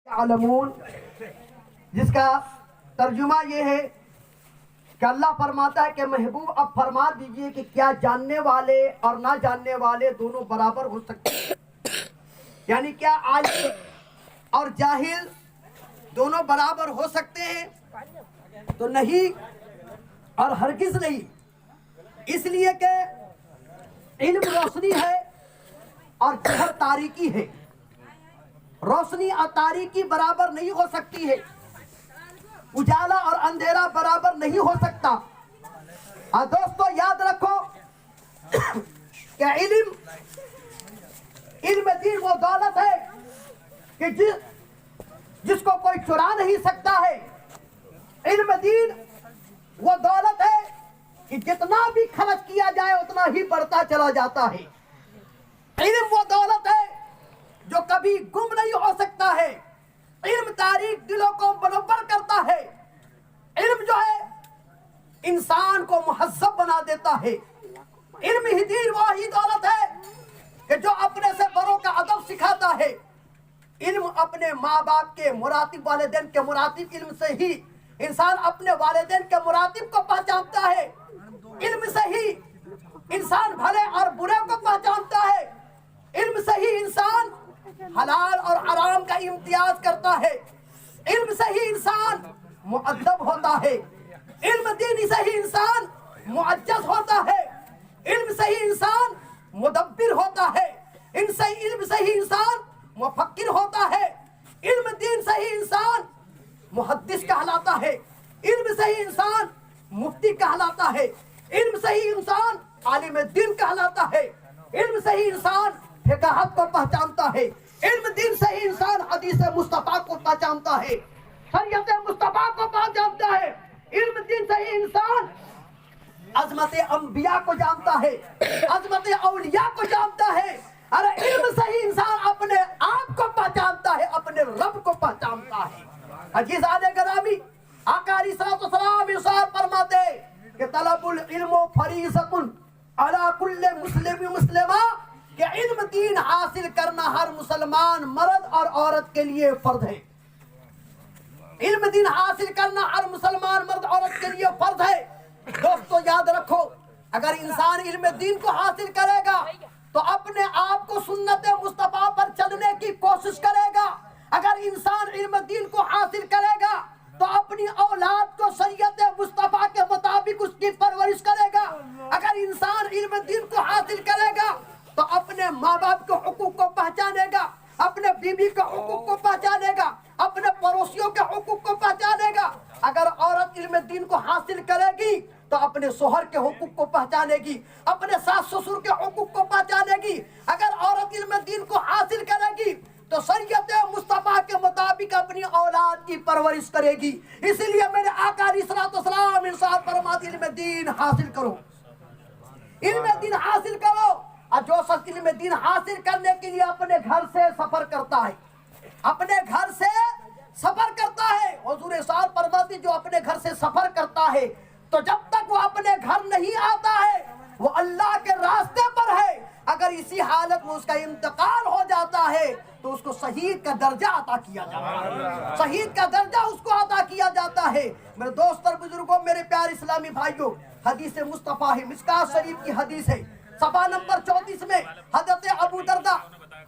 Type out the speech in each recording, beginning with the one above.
علمون، جس کا ترجمہ یہ ہے کہ اللہ فرماتا ہے کہ محبوب اب فرما دیجئے کہ کیا جاننے والے اور نہ جاننے والے دونوں برابر ہو سکتے ہیں؟ یعنی کیا عالم اور جاہل دونوں برابر ہو سکتے ہیں؟ تو نہیں، اور ہرگز نہیں، اس لیے کہ علم روشنی ہے اور جہل تاریکی ہے۔ روشنی اور تاریکی برابر نہیں ہو سکتی ہے، اجالا اور اندھیرا برابر نہیں ہو سکتا۔ اور دوستو یاد رکھو کہ علم دین وہ دولت ہے کہ جس کو کوئی چرا نہیں سکتا ہے۔ علم دین وہ دولت ہے کہ جتنا بھی خرچ کیا جائے اتنا ہی بڑھتا چلا جاتا ہے۔ علم وہ دولت ہے جو کبھی گم نہیں ہو سکتا ہے۔ علم تاریخ دلوں کو منور کرتا ہے۔ علم جو ہے انسان کو مہذب بنا دیتا ہے۔ علم ہی دین وہی دولت ہے کہ جو اپنے سے بڑوں کا ادب سکھاتا ہے۔ علم اپنے ماں باپ کے مراتب، والدین کے مراتب، علم سے ہی انسان اپنے والدین کے مراتب کو پہچانتا ہے۔ علم سے ہی انسان بھلے اور برے کو پہچانتا ہے۔ علم سے ہی انسان حلال اور حرام کا امتیاز کرتا ہے۔ علم سے ہی انسان مؤدب ہوتا ہے۔ علم دین سے ہی انسان معجز ہوتا ہے۔ علم سے ہی انسان مدبر ہوتا ہے۔ علم سے ہی انسان مفکر ہوتا ہے۔ علم دین سے ہی انسان محدث کہلاتا ہے۔ علم سے ہی انسان مفتی کہلاتا ہے۔ علم سے ہی انسان عالم دین کہلاتا ہے۔ علم سے ہی انسان فقاہت کو پہچانتا ہے۔ علم دین سے ہی انسان حدیث مصطفیٰ کو پہچانتا ہے، شریعت مصطفیٰ کو پہچانتا ہے۔ علم دین سے ہی انسان عظمت انبیاء کو جانتا ہے، عظمت اولیاء کو جانتا ہے۔ ارے علم سے ہی انسان اپنے آپ کو پہچانتا ہے، اپنے رب کو پہچانتا ہے۔ عزیزان گرامی، آقا علیہ السلام ارشاد فرماتے کہ طلب العلم فریضۃ علی کل مسلم مسلمہ، کہ علم دین حاصل کرنا ہر مسلمان مرد اور عورت کے لیے فرض ہے۔ علم دین حاصل کرنا ہر مسلمان مرد عورت کے لیے فرض ہے۔ دوستو یاد رکھو، اگر انسان علم دین کو حاصل کرے گا تو اپنے آپ کو سنت مصطفیٰ پر چلنے کی کوشش کرے گا۔ اگر انسان علم دین کو حاصل کرے گا تو اپنی اولاد کو شریعت مصطفیٰ کے مطابق اس کی پرورش کرے گا۔ اگر انسان علم دین کو حاصل کرے گا تو اپنے ماں باپ کے حقوق کو پہچانے گا، اپنے بیوی کے حقوق کو پہچانے گا، اپنے پڑوسیوں کے حقوق کو پہچانے گا۔ اگر عورت علم دین کو حاصل کرے گی تو اپنے شوہر کے حقوق کو پہچانے گی، اپنے ساس سسر کے حقوق کو پہچانے گی۔ اگر عورت علم دین کو حاصل کرے گی تو شریعت مصطفیٰ کے مطابق اپنی اولاد کی پرورش کرے گی۔ اسی لیے میرے آقا علیہ السلام ارشاد فرماتے علم دین حاصل کرو، علم دین حاصل کرو۔ اور جو شخص علم دین حاصل کرنے کے لیے اپنے گھر سے سفر کرتا ہے، اپنے گھر سے سفر کرتا ہے، حضور ارشاد فرماتے جو اپنے گھر سے سفر کرتا ہے تو جب تک وہ اپنے گھر نہیں آتا ہے وہ اللہ کے راستے پر ہے۔ اگر اسی حالت میں اس کا انتقال ہو جاتا ہے تو اس کو شہید کا درجہ عطا کیا جاتا ہے، شہید کا درجہ اس کو عطا کیا جاتا ہے۔ میرے دوست اور بزرگوں، میرے پیارے اسلامی بھائیوں، حدیث مصطفیٰ ہے، مشکوٰۃ شریف کی حدیث ہے، صفحہ نمبر 34 میں حضرت ابو درداء،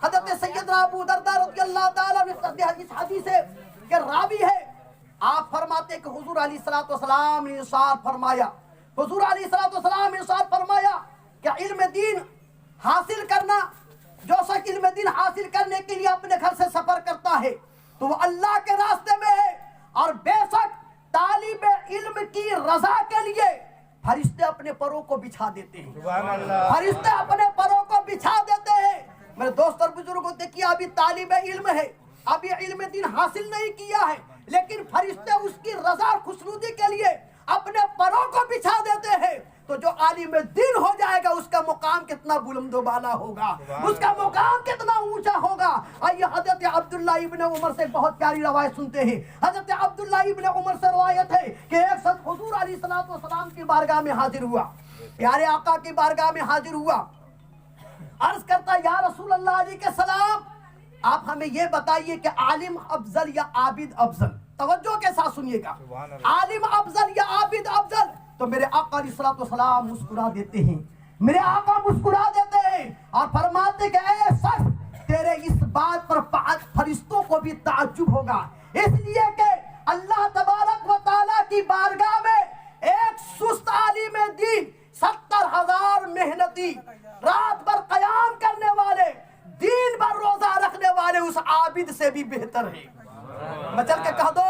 حضرت سیدنا ابو درداء رضی اللہ تعالیٰ عنہ اس حدیث ہے کہ راوی ہے، آپ فرماتے کہ حضور علیہ السلام نے ارشاد فرمایا، حضور علیہ السلام نے ارشاد فرمایا کہ علم دین حاصل کرنا، جو شخص علم دین حاصل کرنے کے لیے اپنے گھر سے سفر کرتا ہے تو وہ اللہ کے راستے میں ہے، اور بے شک طالب علم کی رضا کے لیے فرشتے اپنے پروں کو بچھا دیتے ہیں، فرشتے اپنے پروں کو بچھا دیتے ہیں۔ میرے دوست اور بزرگوں، دیکھیے ابھی طالب علم ہے، ابھی علم دین حاصل نہیں کیا ہے، لیکن فرشتے اس کی رضا اور خوشنودی کے لیے اپنے پروں کو بچھا دیتے ہیں۔ تو جو عالم دین ہو جائے گا اس کا مقام کتنا بلند و بالا ہوگا، اس کا مقام کتنا اونچا ہوگا۔ آئیے حضرت عبداللہ ابن عمر سے بہت پیاری روایت سنتے ہیں۔ حضرت عبداللہ ابن عمر سے روایت ہے کہ ایک شخص حضور علیہ السلام کی بارگاہ میں حاضر ہوا، پیارے آقا کی بارگاہ میں حاضر ہوا، عرض کرتا یا رسول اللہ علیہ السلام آپ ہمیں یہ بتائیے کہ عالم افضل یا عابد افضل؟ توجہ کے ساتھ سنیے گا، عالم افضل یا عابد افضل؟ تو میرے آقا علیہ الصلوۃ والسلام مسکرا دیتے ہیں، میرے آقا مسکرا دیتے ہیں اور فرماتے کہ اے شخص، تیرے اس بات پر فرشتوں کو بھی تعجب ہوگا، اس لیے کہ اللہ تبارک و تعالیٰ کی بارگاہ میں ایک سست عالم دین 70,000 محنتی رات بھر قیام کرنے والے، دین بھر روزہ رکھنے والے اس عابد سے بھی بہتر ہے۔ میں چل کے کہہ دو،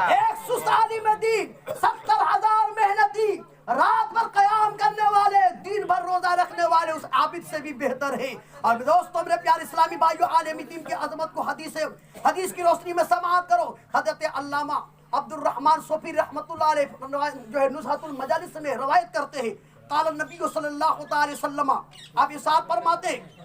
ایک سست عالم دین 70,000 محنتی رات بھر قیام کرنے والے، دین بھر روزہ رکھنے والے اس عابد سے بھی بہتر ہے۔ اور دوستوں، میرے پیارے اسلامی بھائیو، عالم دین کی عظمت کو حدیث کی روشنی میں سماعت کرو۔ حضرت علامہ عبد الرحمن صوفی رحمۃ اللہ علیہ جو ہے نزہۃ المجالس میں روایت کرتے ہیں، قال النبی صلی اللہ تعالی وسلم، آپ ارشاد فرماتے ہیں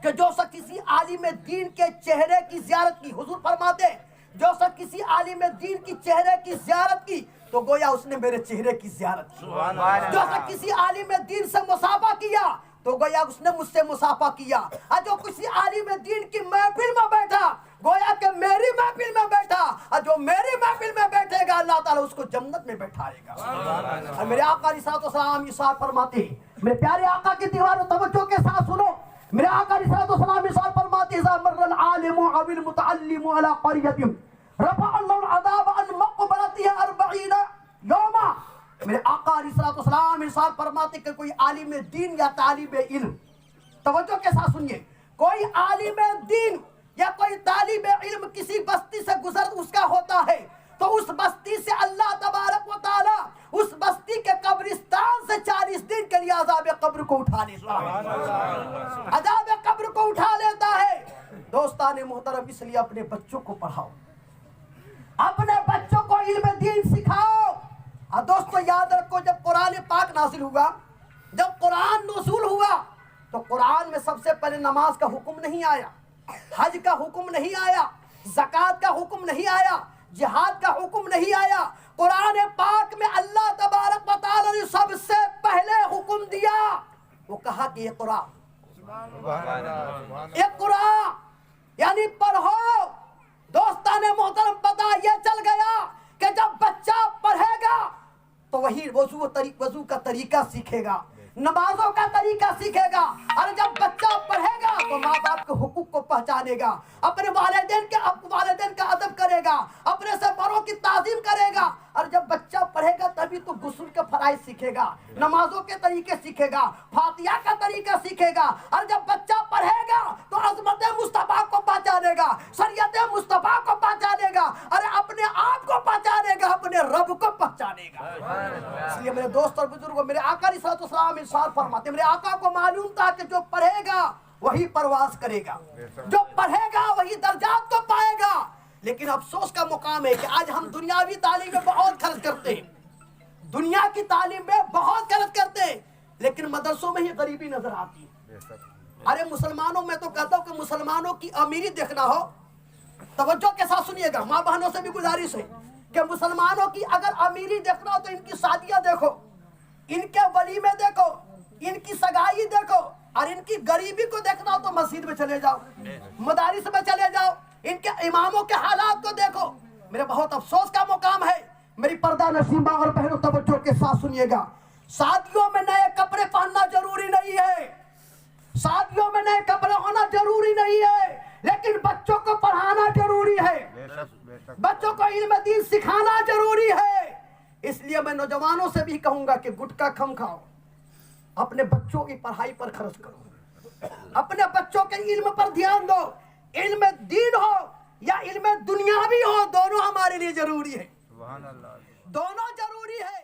کہ جو شخص کسی عالم دین کے چہرے کی زیارت کی، حضور فرماتے ہیں جو شخص کسی عالم دین کی چہرے کی زیارت کی تو گویا اس نے میرے چہرے کی زیارت کی، جو شخص کسی عالم دین سے مصافحہ کیا تو گویا اس نے مجھ سے مصافحہ کیا، اور جو کسی عالم دین کی محفل میں بیٹھا گویا کہ میری محفل میں بیٹھا، اور جو میری محفل میں بیٹھے گا اللہ تعالیٰ اس کو جنت میں بیٹھائے گا۔ اور میرے آقا علیہ الصلوۃ والسلام ارشاد فرماتے ہیں، میرے پیارے آقا کی دیواروں توجہ کے ساتھ سنو، میرے آقا علیہ الصلوۃ والسلام ارشاد فرماتے ہیں، اذا مر العالم او المتعلم على قرية رفع الله العذاب عن مقبرتها 40 يوما۔ میرے آقا علیہ الصلوۃ والسلام ارشاد فرماتے ہیں کہ کوئی عالم دین یا طالب علم، توجہ کے ساتھ سنیے، کوئی عالم دین یا کوئی طالب علم کسی بستی سے گزر اس کا ہوتا ہے تو اس بستی سے اللہ تبارک و تعالی اس بستی کے قبرستان سے 40 دن کے لیے عذاب قبر کو اٹھا لیتا ہے، عذاب قبر کو اٹھا لیتا ہے۔ دوستان محترم، اس لیے اپنے بچوں کو پڑھاؤ، اپنے بچوں کو علم دین سکھاؤ۔ اور دوستو یاد رکھو، جب قرآن پاک نازل ہوا، جب قرآن نزول ہوا تو قرآن میں سب سے پہلے نماز کا حکم نہیں آیا، حج کا حکم نہیں آیا، زکوٰۃ کا حکم نہیں آیا، جہاد کا حکم نہیں آیا۔ قرآن پاک میں اللہ تبارک و تعالی نے سب سے پہلے حکم دیا، وہ کہا کہ اقرا، اقرا یعنی پڑھو۔ دوستان محترم، پتہ یہ چل گیا کہ جب بچہ پڑھے گا تو وہی وضو کا طریقہ سیکھے گا، نمازوں کا طریقہ سیکھے گا، اور جب بچہ پڑھے گا تو ماں باپ کے حقوق کو پہچانے گا، اپنے والدین کا ادب کرے گا، اپنے سے بڑوں کی تعظیم کرے گا، اور جب بچہ پڑھے گا تبھی تو غسل کے فرائض سیکھے گا، نمازوں کے طریقے سیکھے گا، فاتحہ کا طریقہ سیکھے گا، اور جب بچہ پڑھے گا تو عظمت مصطفیٰ کو پہچانے گا، شریعت مصطفیٰ کو پہچانے گا، اور اپنے آپ کو پہچانے گا، اپنے رب کو پہچانے گا۔ اس لیے میرے دوست اور بزرگوں، میرے آقا علیہ الصلوۃ والسلام ارشاد فرماتے، میرے آقا کو معلوم تھا کہ جو پڑھے گا وہی پرواز کرے گا، جو پڑھے گا وہی درجات کو پائے گا۔ لیکن افسوس کا مقام ہے کہ آج ہم دنیاوی تعلیم میں بہت خرچ کرتے ہیں، دنیا کی تعلیم میں بہت خرچ کرتے ہیں، لیکن مدرسوں میں ہی غریبی نظر آتی ہے۔ ارے مسلمانوں میں تو کہتا ہوں کہ مسلمانوں کی امیری دیکھنا ہو، توجہ کے ساتھ سنیے گا، ماں بہنوں سے بھی گزارش ہے کہ مسلمانوں کی اگر امیری دیکھنا ہو تو ان کی شادیاں دیکھو، ان کے ولیمے دیکھو، ان کی سگائی دیکھو، اور ان کی غریبی کو دیکھنا ہو تو مسجد میں چلے جاؤ، مدارس میں چلے جاؤ، ان کے اماموں کے حالات کو دیکھو۔ میرے بہت افسوس کا مقام ہے، میری پردہ نشیبہ اور بہنوں توجہ کے ساتھ سنیے گا، شادیوں میں نئے کپڑے پہننا ضروری نہیں ہے، شادیوں میں نئے کپڑے ہونا ضروری نہیں ہے، لیکن بچوں کو پڑھانا ضروری ہے، بچوں کو علم دین سکھانا ضروری ہے۔ اس لیے میں نوجوانوں سے بھی کہوں گا کہ گٹکا کم کھاؤ، اپنے بچوں کی پڑھائی پر خرچ کرو، اپنے بچوں کے علم پر دھیان دو۔ علم دین ہو یا علم دنیاوی ہو، دونوں ہمارے لیے ضروری ہے، دونوں ضروری ہے۔